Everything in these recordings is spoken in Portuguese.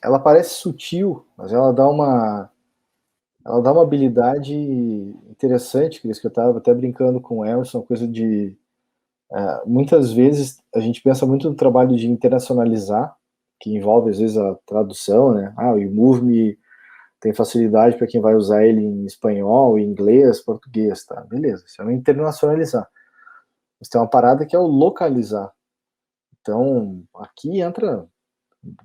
ela parece sutil, mas ela dá uma habilidade interessante, Cris, que eu estava até brincando com o Emerson, coisa de muitas vezes a gente pensa muito no trabalho de internacionalizar, que envolve às vezes a tradução, né? Ah, o YouMove tem facilidade para quem vai usar ele em espanhol, inglês, português, tá? Beleza, isso é o internacionalizar. Mas tem uma parada que é o localizar. Então, aqui entra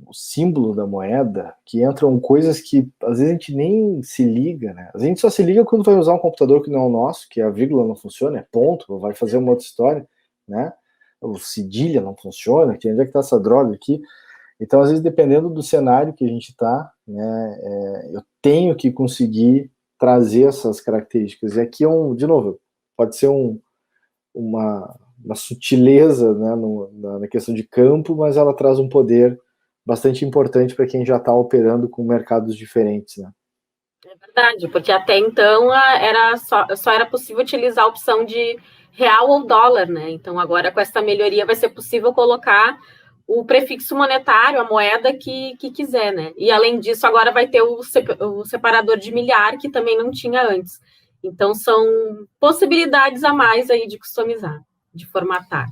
o símbolo da moeda, que entram coisas que às vezes a gente nem se liga, né? A gente só se liga quando vai usar um computador que não é o nosso, que a vírgula não funciona, é ponto, ou vai fazer uma outra história, né? O cedilha não funciona, que onde é que tá essa droga aqui? Então, às vezes, dependendo do cenário que a gente está, né, eu tenho que conseguir trazer essas características. E aqui de novo, pode ser uma sutileza, né, na questão de campo, mas ela traz um poder bastante importante para quem já está operando com mercados diferentes, né? É verdade, porque até então era só era possível utilizar a opção de real ou dólar, né? Então agora com essa melhoria vai ser possível colocar o prefixo monetário, a moeda que quiser, né? E além disso, agora vai ter o separador de milhar, que também não tinha antes. Então são possibilidades a mais aí de customizar, de formatar.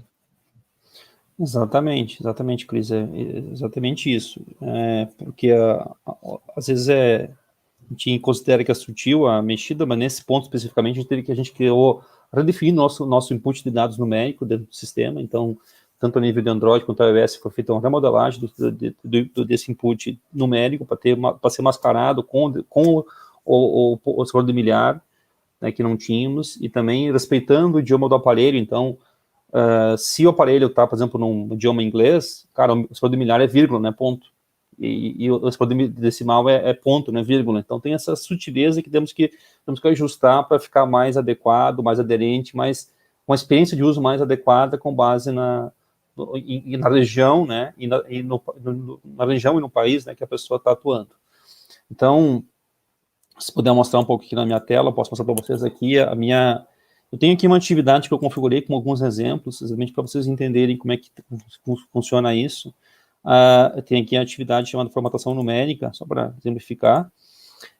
Exatamente, Cris, é exatamente isso. Porque às vezes a gente considera que é sutil a mexida, mas nesse ponto especificamente a gente criou, redefinir nosso input de dados numérico dentro do sistema, então, tanto a nível de Android quanto iOS, foi feita uma remodelagem desse input numérico para ser mascarado com o score de milhar, né, que não tínhamos, e também respeitando o idioma do aparelho. Então, se o aparelho está, por exemplo, num idioma inglês, cara, o score de milhar é vírgula, né, ponto. E o score decimal é ponto, né, vírgula. Então tem essa sutileza que temos que ajustar para ficar mais adequado, mais aderente, mais uma experiência de uso mais adequada com base na região, né, na região e no país, né, que a pessoa está atuando. Então, se puder mostrar um pouco aqui na minha tela, eu posso mostrar para vocês aqui eu tenho aqui uma atividade que eu configurei com alguns exemplos, exatamente para vocês entenderem como é que funciona isso. Tem aqui a atividade chamada formatação numérica, só para exemplificar.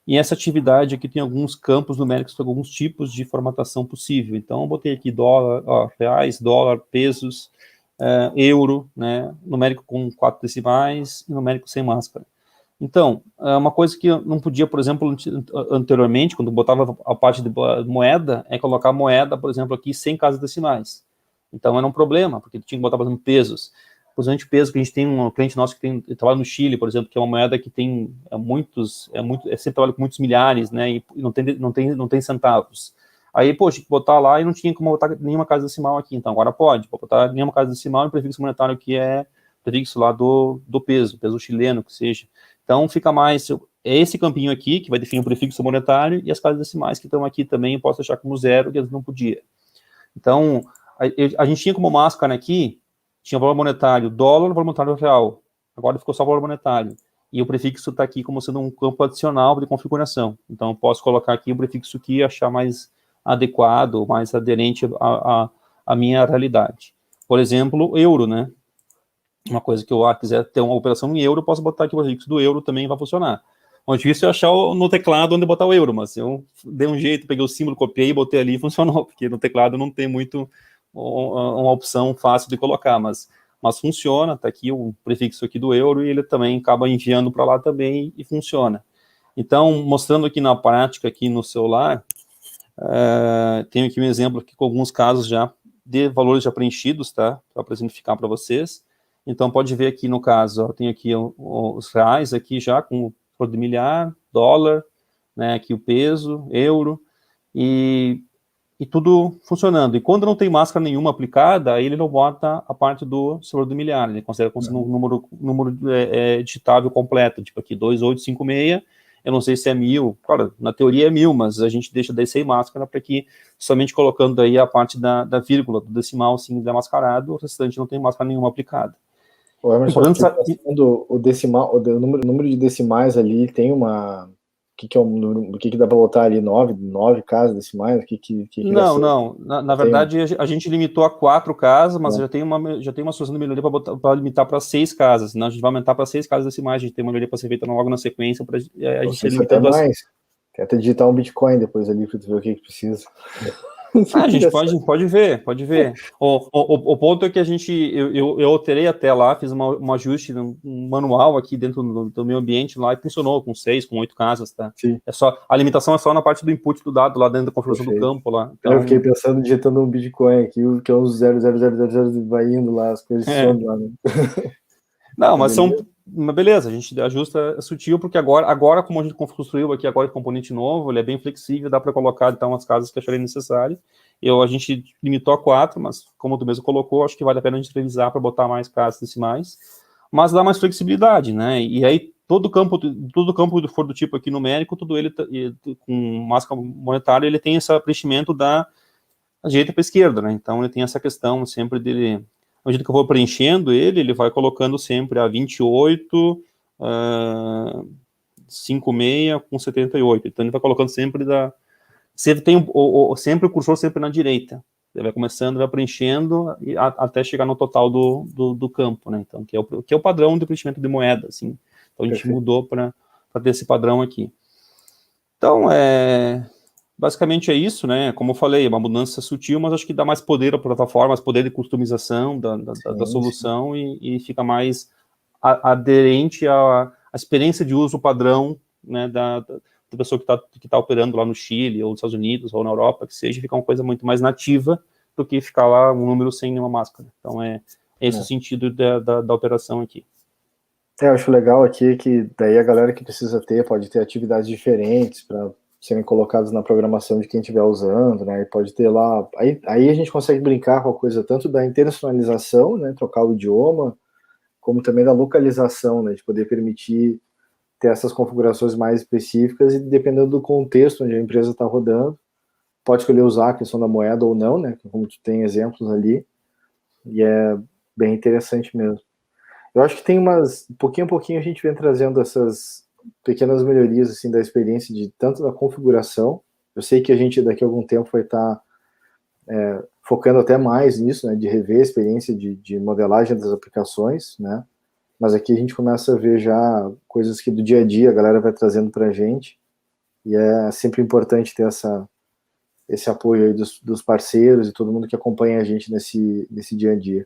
E essa atividade aqui tem alguns campos numéricos com alguns tipos de formatação possível. Então, eu botei aqui dólar, reais, dólar, pesos, euro, né, numérico com 4 decimais e numérico sem máscara. Então, uma coisa que eu não podia, por exemplo, anteriormente, quando botava a parte de moeda, é colocar a moeda, por exemplo, aqui sem casas decimais. Então, era um problema, porque tinha que botar, por exemplo, pesos. Por exemplo, peso, que a gente tem um cliente nosso que trabalha no Chile, por exemplo, que é uma moeda que tem sempre trabalha com muitos milhares, né, e não tem centavos. Aí, poxa, tinha que botar lá e não tinha como botar nenhuma casa decimal aqui. Então, agora pode botar nenhuma casa decimal e o prefixo monetário que é prefixo lá do peso chileno, que seja. Então, fica mais... É esse campinho aqui, que vai definir o prefixo monetário, e as casas decimais que estão aqui também, eu posso deixar como zero, que eles não podia. Então, a gente tinha como máscara aqui, tinha valor monetário dólar, valor monetário real. Agora ficou só valor monetário. E o prefixo está aqui como sendo um campo adicional de configuração. Então, eu posso colocar aqui o prefixo que achar mais adequado, mais aderente à minha realidade. Por exemplo, euro, né? Uma coisa que eu quiser ter uma operação em euro, eu posso botar aqui o prefixo do euro, também vai funcionar. O difícil é achar no teclado onde botar o euro, mas eu dei um jeito, peguei o símbolo, copiei e botei ali e funcionou, porque no teclado não tem muito uma opção fácil de colocar, mas funciona, tá aqui o prefixo aqui do euro e ele também acaba enviando para lá também e funciona. Então, mostrando aqui na prática, aqui no celular, tenho aqui um exemplo aqui com alguns casos já de valores já preenchidos, tá? Para exemplificar para vocês. Então, pode ver aqui no caso, ó, tem aqui os reais aqui já com o de milhar, dólar, né, aqui o peso, euro, e tudo funcionando. E quando não tem máscara nenhuma aplicada, aí ele não bota a parte do valor do milhar, ele considera como sendo um número digitável completo, tipo aqui 2856, eu não sei se é 1000, claro, na teoria é 1000, mas a gente deixa daí sem máscara para que, somente colocando aí a parte da vírgula, do decimal, sim, mascarado, o restante não tem máscara nenhuma aplicada. O Emerson, o decimal, o número de decimais ali tem uma que é um número, o que dá para botar ali? 9 casas decimais? Não. Na verdade, a gente limitou a 4 casas, mas já tem uma solução de melhoria para limitar para 6 casas. Senão a gente vai aumentar para 6 casas decimais. A gente tem uma melhoria para ser feita logo na sequência, para a gente ir limitando até mais. Tenta digitar um Bitcoin depois ali para tu ver o que precisa. A gente pode ver. O ponto é que eu alterei até lá, fiz um ajuste, um manual aqui dentro do meu ambiente lá, e funcionou com 6, com 8 casas, tá? Sim. A limitação é só na parte do input do dado, lá dentro da configuração do campo lá. Então, eu fiquei pensando, digitando um Bitcoin aqui, que é uns 0,0000, vai indo lá, as coisas somem lá, né? Não, mas beleza, a gente ajusta sutil, porque agora como a gente construiu aqui agora o componente novo, ele é bem flexível, dá para colocar então as casas que acharem necessário. A gente limitou a 4, mas como tu mesmo colocou, acho que vale a pena a gente revisar para botar mais casas decimais, mas dá mais flexibilidade, né? E aí todo campo que for do tipo aqui numérico, tudo ele com máscara monetária, ele tem esse preenchimento da direita para a esquerda, né? Então ele tem essa questão sempre dele. À medida que eu vou preenchendo ele vai colocando sempre a 28, 56 com 78. Então ele vai colocando sempre sempre o cursor sempre na direita. Ele vai começando, vai preenchendo até chegar no total do campo, né? Então, que é o padrão de preenchimento de moeda, assim. Então a gente mudou para ter esse padrão aqui. Então, basicamente é isso, né? Como eu falei, é uma mudança sutil, mas acho que dá mais poder à plataforma, mais poder de customização da solução e fica mais aderente à experiência de uso padrão, né, da pessoa que tá operando lá no Chile, ou nos Estados Unidos, ou na Europa, que seja, fica uma coisa muito mais nativa do que ficar lá um número sem nenhuma máscara. Então, esse o sentido da operação aqui. Eu acho legal aqui que daí a galera que precisa pode ter atividades diferentes para serem colocadas na programação de quem estiver usando, né? E pode ter lá. Aí a gente consegue brincar com a coisa tanto da internacionalização, né? Trocar o idioma, como também da localização, né? De poder permitir ter essas configurações mais específicas e dependendo do contexto onde a empresa está rodando, pode escolher usar a questão da moeda ou não, né? Como tu tem exemplos ali. E é bem interessante mesmo. Eu acho que tem pouquinho a pouquinho a gente vem trazendo essas pequenas melhorias assim da experiência de tanto da configuração. Eu sei que a gente daqui a algum tempo vai estar focando até mais nisso, né, de rever a experiência de modelagem das aplicações, né? Mas aqui a gente começa a ver já coisas que do dia a dia a galera vai trazendo para a gente e é sempre importante ter esse apoio aí dos parceiros e todo mundo que acompanha a gente nesse dia a dia.